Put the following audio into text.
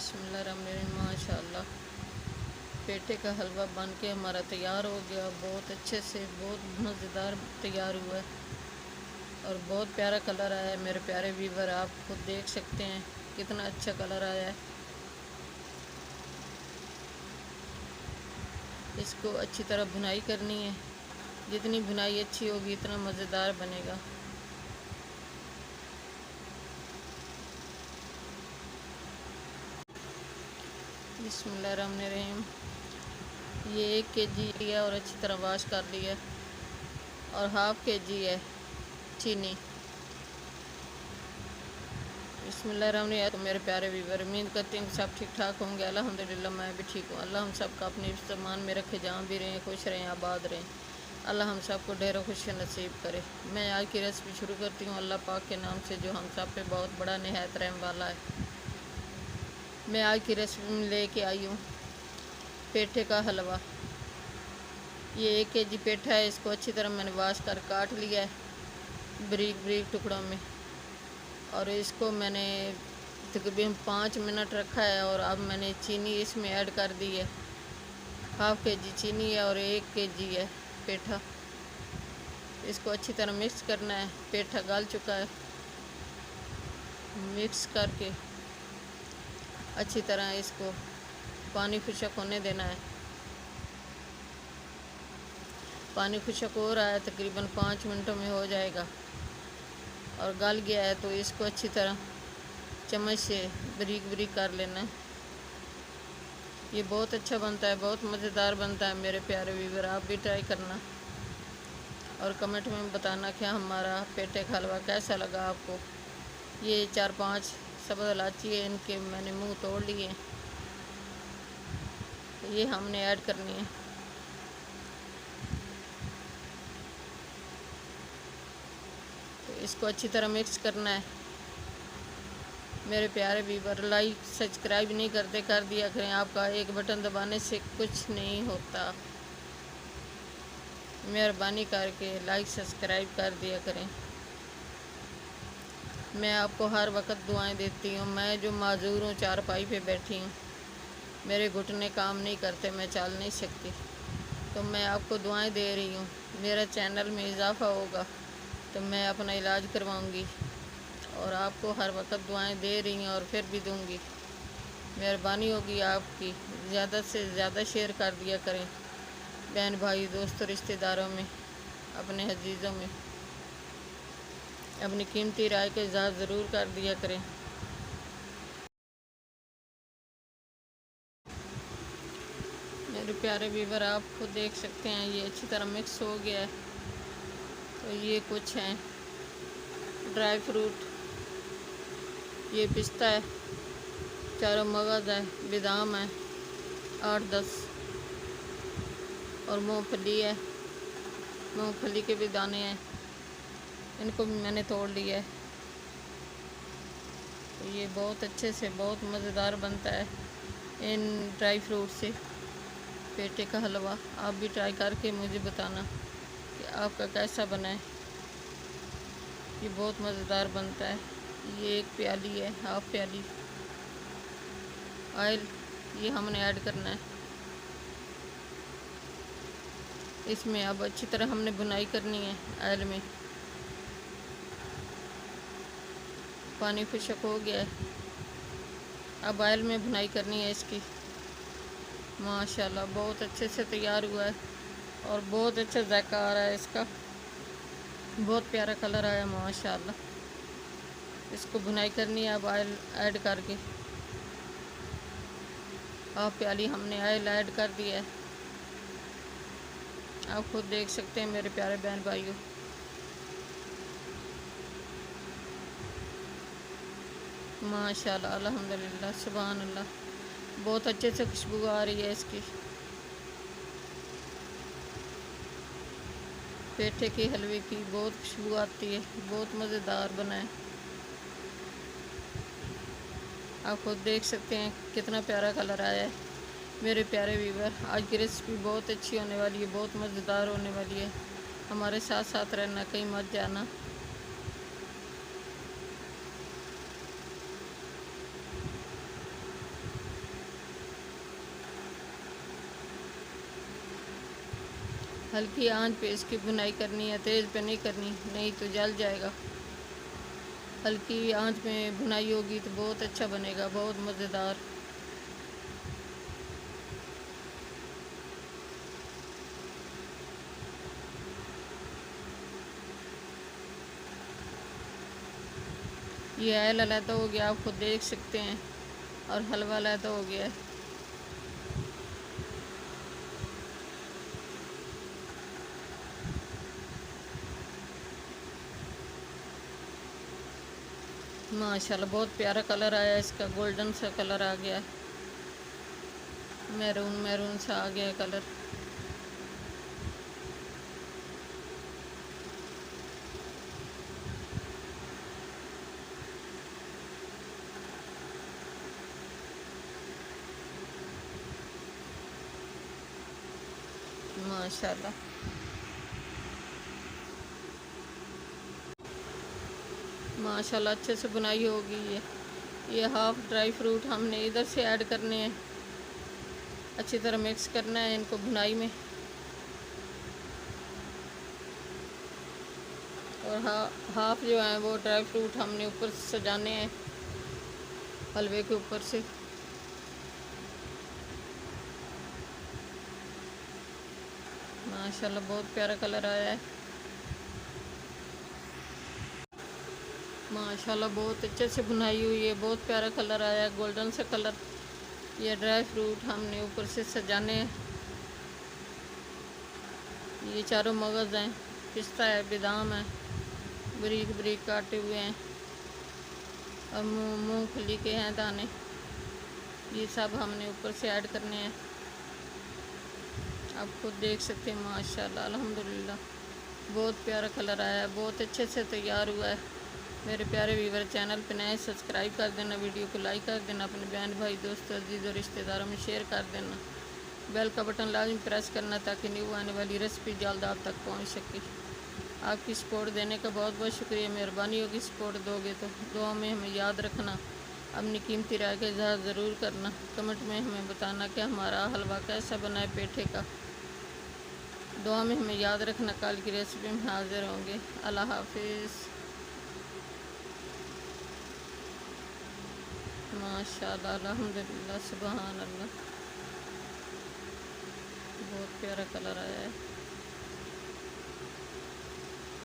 बिस्मिल्लाहिर्रहमानिर्रहीम। माशाअल्लाह पेठे का हलवा बन के हमारा तैयार हो गया। बहुत अच्छे से बहुत मज़ेदार तैयार हुआ है और बहुत प्यारा कलर आया है। मेरे प्यारे व्यूवर, आप खुद देख सकते हैं कितना अच्छा कलर आया है। इसको अच्छी तरह भुनाई करनी है। जितनी भुनाई अच्छी होगी इतना मज़ेदार बनेगा। बिस्मिल्लाहिर्रहमानिर्रहीम। ये 1 kg है और अच्छी तरह वाश कर लिया और 1/2 kg है चीनी। बिस्मिल्लाहिर्रहमानिर्रहीम। तो मेरे प्यारे व्यूवर, उम्मीद करती हूँ सब ठीक ठाक होंगे। अल्हम्दुलिल्लाह मैं भी ठीक हूँ। अल्लाह हम सब का अपने सामान में रखे, जहाँ भी रहें खुश रहें, आबाद रहें। अल्लाह हम सब को ढेरों खुशी नसीब करे। मैं आज की रेसिपी शुरू करती हूँ अल्लाह पाक के नाम से, जो हम सब पे बहुत बड़ा निहायत रहम वाला है। मैं आज की रेसिपी में लेके आई हूँ पेठे का हलवा। ये 1 kg पेठा है। इसको अच्छी तरह मैंने वाश कर काट लिया है बारीक बारीक टुकड़ों में, और इसको मैंने तकरीबन 5 मिनट रखा है। और अब मैंने चीनी इसमें ऐड कर दी है। 1/2 kg चीनी है और 1 kg है पेठा। इसको अच्छी तरह मिक्स करना है। पेठा गल चुका है। मिक्स करके अच्छी तरह इसको पानी खुशक होने देना है। पानी खुशक हो रहा है, तकरीबन 5 मिनटों में हो जाएगा। और गल गया है तो इसको अच्छी तरह चम्मच से बारीक बारीक कर लेना है। ये बहुत अच्छा बनता है, बहुत मज़ेदार बनता है। मेरे प्यारे व्यूवर, आप भी ट्राई करना और कमेंट में बताना कि हमारा पेठे का हलवा कैसा लगा आपको। ये 4-5 सब्ज़ इलायची है, इनके मैंने मुंह तोड़ लिए। ये हमने ऐड करनी है। तो इसको अच्छी तरह मिक्स करना है। मेरे प्यारे व्यूवर, लाइक सब्सक्राइब नहीं करते, कर दिया करें। आपका एक बटन दबाने से कुछ नहीं होता। मेहरबानी करके लाइक सब्सक्राइब कर दिया करें। मैं आपको हर वक्त दुआएं देती हूँ। मैं जो माजूर हूँ, चारपाई पे बैठी हूँ, मेरे घुटने काम नहीं करते, मैं चल नहीं सकती, तो मैं आपको दुआएं दे रही हूँ। मेरा चैनल में इजाफ़ा होगा तो मैं अपना इलाज करवाऊँगी और आपको हर वक्त दुआएं दे रही हूँ और फिर भी दूँगी। मेहरबानी होगी आपकी, ज़्यादा से ज़्यादा शेयर कर दिया करें बहन भाई दोस्तों रिश्तेदारों में, अपने अजीज़ों में। अपनी कीमती राय का इज़हार ज़रूर कर दिया करें। मेरे प्यारे व्यूवर, आप खुद देख सकते हैं ये अच्छी तरह मिक्स हो गया है। तो ये कुछ हैं ड्राई फ्रूट, ये पिस्ता है, चारों मगज़ है, बादाम है 8-10, और मूंगफली है। मूंगफली के भी दाने हैं, इनको भी मैंने तोड़ लिया है। तो ये बहुत अच्छे से बहुत मज़ेदार बनता है इन ड्राई फ्रूट से पेठे का हलवा। आप भी ट्राई करके मुझे बताना कि आपका कैसा बना है। ये बहुत मज़ेदार बनता है। ये 1 प्याली है, 1/2 प्याली ऑयल ये हमने ऐड करना है। इसमें अब अच्छी तरह हमने भुनाई करनी है ऑयल में। पानी खुशक हो गया है, अब ऑयल में भुनाई करनी है इसकी। माशाल्लाह बहुत अच्छे से तैयार हुआ है और बहुत अच्छा जायका आ रहा है इसका। बहुत प्यारा कलर आया माशाल्लाह। इसको भुनाई करनी है अब ऑयल ऐड करके। 1/2 प्याली हमने ऑयल ऐड कर दिया है। आप खुद देख सकते हैं मेरे प्यारे बहन भाइयों। माशाल्लाह अल्हम्दुलिल्लाह सुभान अल्लाह, बहुत अच्छे से खुशबू आ रही है इसकी। पेठे के हलवे की बहुत खुशबू आती है, बहुत मज़ेदार बना है। आप खुद देख सकते हैं कितना प्यारा कलर आया है। मेरे प्यारे व्यूवर, आज की रेसिपी बहुत अच्छी होने वाली है, बहुत मज़ेदार होने वाली है। हमारे साथ साथ रहना, कहीं मत जाना। हल्की आंच पे इसकी बुनाई करनी है, तेज़ पे नहीं करनी, नहीं तो जल जाएगा। हल्की आंच में बुनाई होगी तो बहुत अच्छा बनेगा, बहुत मज़ेदार। ये आयल अलहदा हो गया, आप खुद देख सकते हैं, और हलवा अलहदा हो गया है। माशाल्लाह बहुत प्यारा कलर आया है इसका, गोल्डन सा कलर आ गया है, मैरून मैरून सा आ गया है कलर। माशाल्लाह माशाल्लाह अच्छे से बुनाई होगी। ये हाफ ड्राई फ्रूट हमने इधर से ऐड करने हैं, अच्छी तरह मिक्स करना है इनको बुनाई में। और हाफ जो है वो ड्राई फ्रूट हमने ऊपर से सजाने हैं हलवे के ऊपर से। माशाल्लाह बहुत प्यारा कलर आया है। माशाल्लाह बहुत अच्छे से बुनाई हुई है, बहुत प्यारा कलर आया है, गोल्डन सा कलर। ये ड्राई फ्रूट हमने ऊपर से सजाने हैं। ये चारों मगज़ हैं, पिस्ता है, बादाम है, बारीक बारीक काटे हुए हैं, और मूंगफली के हैं दाने। ये सब हमने ऊपर से ऐड करने हैं। आप खुद देख सकते हैं। माशाल्लाह अल्हम्दुलिल्लाह बहुत प्यारा कलर आया है, बहुत अच्छे से तैयार हुआ है। मेरे प्यारे व्यूवर, चैनल पे नए सब्सक्राइब कर देना, वीडियो को लाइक कर देना, अपने बहन भाई दोस्तों अजीज़ और रिश्तेदारों में शेयर कर देना। बेल का बटन लाजमी प्रेस करना ताकि न्यू आने वाली रेसिपी जल्द आप तक पहुंच सके। आपकी सपोर्ट देने का बहुत बहुत शुक्रिया। मेहरबानी होगी सपोर्ट दोगे तो। दुआ में हमें याद रखना, अपनी कीमती राय का इजहार ज़रूर करना। कमेंट में हमें बताना कि हमारा हलवा कैसा बना है पेठे का। दुआ में हमें याद रखना, कल की रेसिपी में हाजिर होंगे। अल्लाह हाफिज़। माशाल्लाह अल्हम्दुलिल्लाह सुबहान अल्लाह बहुत प्यारा कलर आया है।